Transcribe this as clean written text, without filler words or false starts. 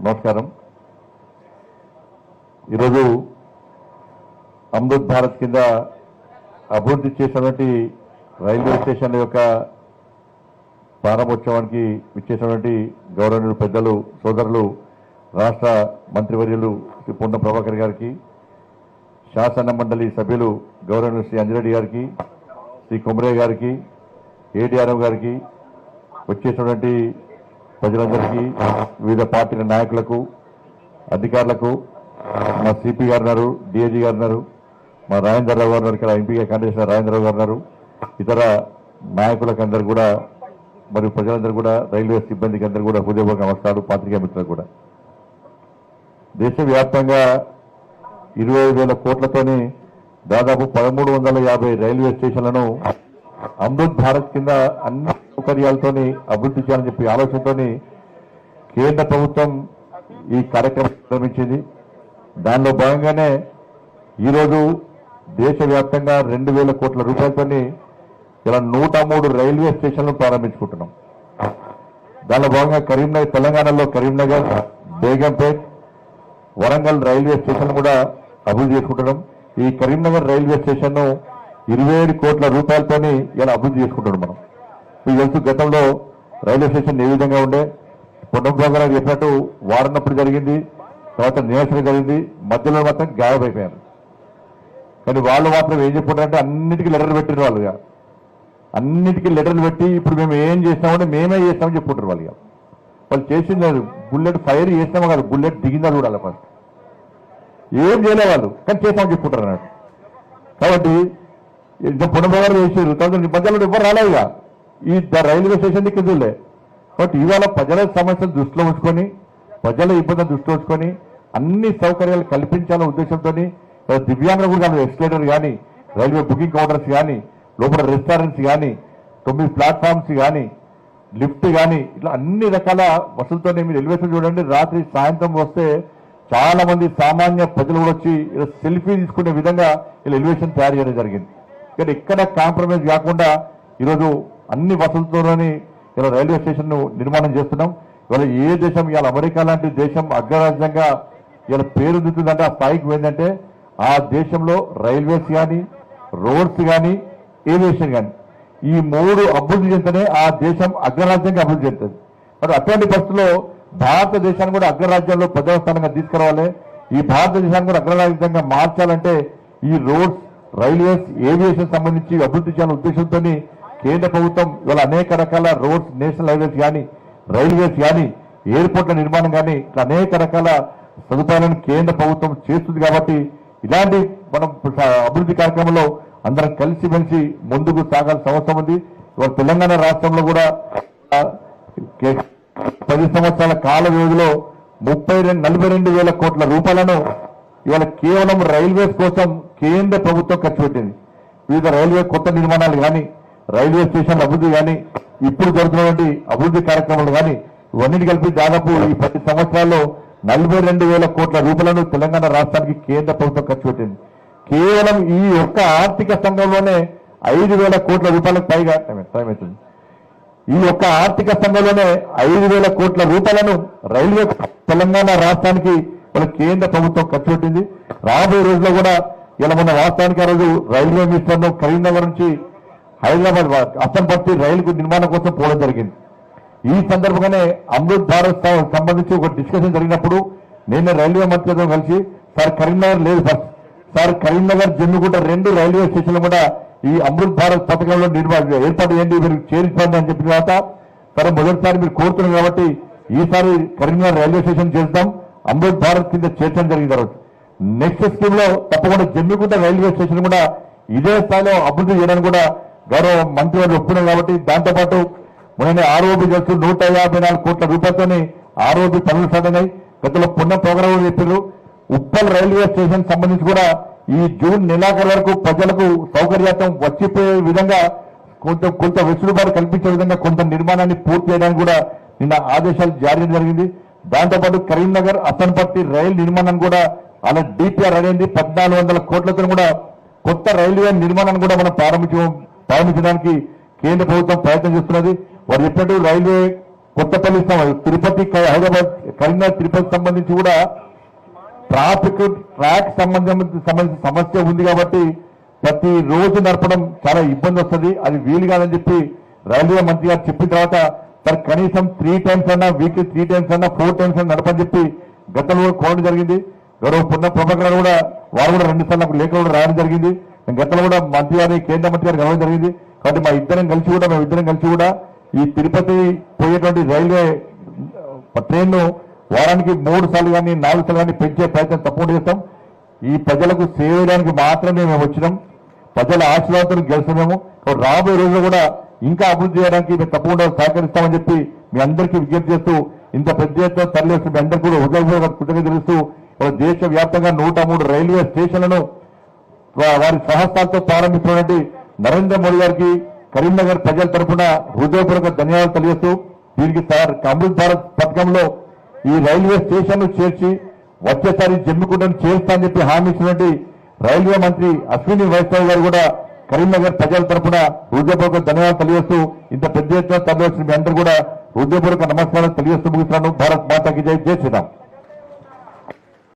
నమస్కారం. ఈరోజు అమృత్ భారత్ కింద అభివృద్ధి చేసినటువంటి రైల్వే స్టేషన్ల యొక్క ప్రారంభోత్సవానికి విచ్చేసినటువంటి గౌరవనీయులు పెద్దలు సోదరులు రాష్ట్ర మంత్రివర్యులు శ్రీ పొన్నం ప్రభాకర్ గారికి, శాసన మండలి సభ్యులు గౌరవనీయులు శ్రీ అంజిరెడ్డి గారికి, శ్రీ కొమరయ్య గారికి, ఏడీఆర్ఎం గారికి, వచ్చేసినటువంటి ప్రజలందరికీ, వివిధ పార్టీల నాయకులకు, అధికారులకు, మా సిపి గారు ఉన్నారు, డిఐజీ గారు ఉన్నారు, మా రాజేంద్రరావు గారు ఉన్నారు, ఇక్కడ ఎంపీగా కంటెస్ట్ రాజేంద్రరావు గారు ఉన్నారు, ఇతర నాయకులకు అందరూ కూడా మరియు ప్రజలందరూ కూడా, రైల్వే సిబ్బందికి అందరూ కూడా హృదయపూర్వక నమస్కారాలు. పాత్రికేయ మిత్రులకు కూడా దేశవ్యాప్తంగా 25,000 కోట్లతోని దాదాపు 1350 రైల్వే స్టేషన్లను అమృత్ భారత్ కింద అన్ని సౌకర్యాలతోని అభివృద్ధి చేయాలని చెప్పి ఆలోచనతోని కేంద్ర ప్రభుత్వం ఈ కార్యక్రమం ప్రారంభించింది. దానిలో భాగంగానే ఈరోజు దేశవ్యాప్తంగా 2,000 కోట్ల రూపాయలతోని ఇలా 103 రైల్వే స్టేషన్లను ప్రారంభించుకుంటున్నాం. దానిలో భాగంగా కరీంనగర్, తెలంగాణలో కరీంనగర్, బేగంపేట్, వరంగల్ రైల్వే స్టేషన్ కూడా అభివృద్ధి చేసుకుంటున్నాం. ఈ కరీంనగర్ రైల్వే స్టేషన్ 27 కోట్ల రూపాయలతోని ఇలా అభివృద్ధి చేసుకుంటున్నాం. మనం మీకు తెలుసు, గతంలో రైల్వే స్టేషన్ ఏ విధంగా ఉండే, పొన్నం గారు చెప్పినట్టు వారన్నప్పుడు జరిగింది, తర్వాత నిరాశన జరిగింది, మధ్యలో మాత్రం గాయమైపోయారు. కానీ వాళ్ళు మాత్రం ఏం చెప్పుకుంటారంటే అన్నిటికీ లెటర్లు పెట్టిన వాళ్ళుగా, అన్నిటికీ లెటర్లు పెట్టి ఇప్పుడు మేము ఏం చేస్తామంటే మేమే చేస్తామని చెప్పుకుంటారు వాళ్ళుగా. వాళ్ళు చేసింది లేదు, బుల్లెట్ ఫైర్ చేస్తామో కాదు, బుల్లెట్ దిగిందా చూడాలి ఫస్ట్. ఏం చేయలే వాళ్ళు, కానీ చేస్తామని చెప్పుకుంటారు అన్నట్టు. కాబట్టి పొన్నగారు చేసారు, తర్వాత నిబంధనలు ఎవరు రాలేదుగా, ఈ రైల్వే స్టేషన్ కిందలే. కాబట్టి ఇవాళ ప్రజల సమస్యలు దృష్టిలో ఉంచుకొని, ప్రజల ఇబ్బందులు దృష్టిలో ఉంచుకొని అన్ని సౌకర్యాలు కల్పించాలనే ఉద్దేశంతో దివ్యాంగులు కూడా ఎస్కలేటర్ కానీ, రైల్వే బుకింగ్ కౌంటర్స్ కానీ, లోపల రెస్టారెంట్స్ కానీ, 9 ప్లాట్ఫామ్స్ కానీ, లిఫ్ట్ కానీ, ఇట్లా అన్ని రకాల వసతులతోనే మీరు ఎలివేషన్ చూడండి. రాత్రి సాయంత్రం వస్తే చాలా మంది సామాన్య ప్రజలు కూడా వచ్చి సెల్ఫీ తీసుకునే విధంగా ఇలా ఎలివేషన్ తయారు చేయడం జరిగింది. కానీ ఎక్కడ కాంప్రమైజ్ కాకుండా ఈరోజు అన్ని వసతులతోనే ఇలా రైల్వే స్టేషన్ నిర్మాణం చేస్తున్నాం. ఇవాళ ఏ దేశం, ఇవాళ అమెరికా లాంటి దేశం అగ్రరాజ్యంగా ఇలా పేరుందుతుందంటే ఆ స్థాయికి ఏంటంటే ఆ దేశంలో రైల్వేస్ కానీ, రోడ్స్ కానీ, ఏవియేషన్ కానీ ఈ 3 అభివృద్ధి చెందితేనే ఆ దేశం అగ్రరాజ్యంగా అభివృద్ధి చెందుతుంది. మరి అటువంటి పరిస్థితుల్లో భారతదేశాన్ని కూడా అగ్రరాజ్యంలో ప్రథమ స్థానంగా తీసుకురావాలి. ఈ భారతదేశాన్ని కూడా అగ్రరాజ్యంగా మార్చాలంటే ఈ రోడ్స్, రైల్వేస్, ఏవియేషన్ సంబంధించి అభివృద్ధి చేయాలనే ఉద్దేశంతో కేంద్ర ప్రభుత్వం ఇవాళ అనేక రకాల రోడ్స్, నేషనల్ హైవేస్ కానీ, రైల్వేస్ కానీ, ఎయిర్పోర్ట్ల నిర్మాణం కానీ ఇట్లా అనేక రకాల సదుపాయాలను కేంద్ర ప్రభుత్వం చేస్తుంది. కాబట్టి ఇలాంటి మనం అభివృద్ధి కార్యక్రమంలో అందరం కలిసిమెలిసి ముందుకు సాగాల్సిన అవసరం ఉంది. ఇవాళ తెలంగాణ రాష్ట్రంలో కూడా 10 సంవత్సరాల కాల వ్యవధిలో 42,000 కోట్ల రూపాయలను ఇవాళ కేవలం రైల్వేస్ కోసం కేంద్ర ప్రభుత్వం ఖర్చు పెట్టింది. వివిధ రైల్వే కొత్త నిర్మాణాలు కానీ, రైల్వే స్టేషన్ల అభివృద్ధి కానీ, ఇప్పుడు జరుగుతున్నటువంటి అభివృద్ధి కార్యక్రమాలు కానీ ఇవన్నిటి కలిపి దాదాపు ఈ 10 సంవత్సరాల్లో 42,000 కోట్ల రూపాయలను తెలంగాణ రాష్ట్రానికి కేంద్ర ప్రభుత్వం ఖర్చు పెట్టింది. కేవలం ఈ ఒక్క ఆర్థిక సంఘంలోనే 5,000 కోట్ల రూపాయలకు పైగా టైం అవుతుంది. ఈ ఒక్క ఆర్థిక సంఘంలోనే 5,000 కోట్ల రూపాయలను రైల్వే తెలంగాణ రాష్ట్రానికి కేంద్ర ప్రభుత్వం ఖర్చు పెట్టింది. రాబోయే రోజుల్లో కూడా ఇలా మన వాస్తవానికి ఆ రోజు రైల్వే మినిస్టర్ను కరీంనగర్ నుంచి హైదరాబాద్ అసంపర్తి రైలు నిర్మాణం కోసం పోవడం జరిగింది. ఈ సందర్భంగానే అమృత్ భారత్ సంబంధించి ఒక డిస్కషన్ జరిగినప్పుడు నేను రైల్వే మంత్రితో కలిసి సార్ కరీంనగర్ లేదు సార్ కరీంనగర్, జమ్మిగుంట 2 రైల్వే స్టేషన్లు కూడా ఈ అమృత్ భారత్ పథకంలో ఏర్పాటు చేయండి, మీరు చేర్చుకోండి అని చెప్పిన తర్వాత సరే మొదటిసారి మీరు కోరుతున్నారు కాబట్టి ఈసారి కరీంనగర్ రైల్వే స్టేషన్ చేద్దాం, అమృత్ భారత్ కింద చేర్చడం జరిగిన తర్వాత నెక్స్ట్ స్కీమ్ లో తప్పకుండా జమ్మిగుంట రైల్వే స్టేషన్ కూడా ఇదే స్థాయిలో అభివృద్ధి చేయడానికి కూడా గౌరవ మంత్రి వారు ఒప్పుకున్నారు. కాబట్టి దాంతోపాటు మొన్న ఆర్ఓబి చేస్తూ 154 కోట్ల రూపాయలతోనే ఆర్ఓబి పనులు స్టార్ట్ అయినాయి. గతంలో పొన్నం ప్రోగ్రాం చెప్పారు. ఉప్పల్ రైల్వే స్టేషన్ సంబంధించి కూడా ఈ జూన్ నెలాఖరు వరకు ప్రజలకు సౌకర్యార్థం వచ్చిపోయే విధంగా కొంత వెసులుబాటు కల్పించే విధంగా కొంత నిర్మాణాన్ని పూర్తి చేయడానికి కూడా నిన్న ఆదేశాలు జారీ జరిగింది. దాంతోపాటు కరీంనగర్ అసన్పర్తి రైలు నిర్మాణం కూడా అలా డిపిఆర్ అనేది 1,400 కోట్లతో కూడా కొత్త రైల్వే నిర్మాణాన్ని కూడా మనం ప్రారంభించడానికి కేంద్ర ప్రభుత్వం ప్రయత్నం చేస్తున్నది. వారు చెప్పినట్టు రైల్వే కొత్తపల్లి తిరుపతి హైదరాబాద్ కరీంనగర్ తిరుపతి సంబంధించి కూడా ట్రాక్ సంబంధించిన సమస్య ఉంది కాబట్టి ప్రతి రోజు నడపడం చాలా ఇబ్బంది వస్తుంది, అది వీలు కాదని చెప్పి రైల్వే మంత్రి గారు చెప్పిన తర్వాత సార్ కనీసం 3 times అన్నా, వీక్లీ 3 times అన్నా, 4 times అన్నా నడపని చెప్పి గతంలో కూడా కోరడం జరిగింది. గౌరవ పున్న ప్రభాకర్ కూడా వారు కూడా 2 సార్లు నాకు లేఖలు కూడా రాయడం జరిగింది. గతంలో కూడా మంత్రి గారిని కేంద్ర మంత్రి గారు కలవడం జరిగింది. కాబట్టి మేము ఇద్దరం కలిసి కూడా ఈ తిరుపతి పోయేటువంటి రైల్వే ట్రైన్ వారానికి 3 సార్లు కానీ 4 సార్లు కానీ పెంచే ప్రయత్నం తప్పకుండా చేస్తాం. ఈ ప్రజలకు సేవ చేయడానికి మాత్రమే మేము వచ్చినాం. ప్రజల ఆశీర్వాదంతో గెలుస్తున్నాము. రాబోయే రోజుల్లో కూడా ఇంకా అభివృద్ధి చేయడానికి మేము తప్పకుండా సహకరిస్తామని చెప్పి మీ అందరికీ విజ్ఞప్తి చేస్తూ ఇంత పెద్ద ఎత్తున తరలివస్తూ మీ అందరికీ కూడా హృదయపూర్వక కృతజ్ఞతలు తెలుస్తూ దేశవ్యాప్తంగా 103 రైల్వే స్టేషన్లను వారి సహస్తాలతో ప్రారంభిస్తున్నటువంటి నరేంద్ర మోడీ గారికి కరీంనగర్ ప్రజల తరఫున హృదయపూర్వక ధన్యవాదాలు తెలియజేస్తూ దీనికి అమృత్ భారత్ పథకంలో ఈ రైల్వే స్టేషన్లు చేర్చి వచ్చేసారి జమ్మికుంటను చేరుస్తా అని చెప్పి హామీ ఇచ్చినటువంటి రైల్వే మంత్రి అశ్విని వైష్ణవ్ గారు కూడా కరీంనగర్ ప్రజల తరఫున హృదయపూర్వక ధన్యవాదాలు తెలియజేస్తూ ఇంత పెద్ద ఎత్తున తరలివచ్చిన మీ అందరూ కూడా హృదయపూర్వక నమస్కారాలు తెలియజేస్తూ ముగిస్తున్నాను. భారత్ మాతాకి జై, జై శ్రీరామ్.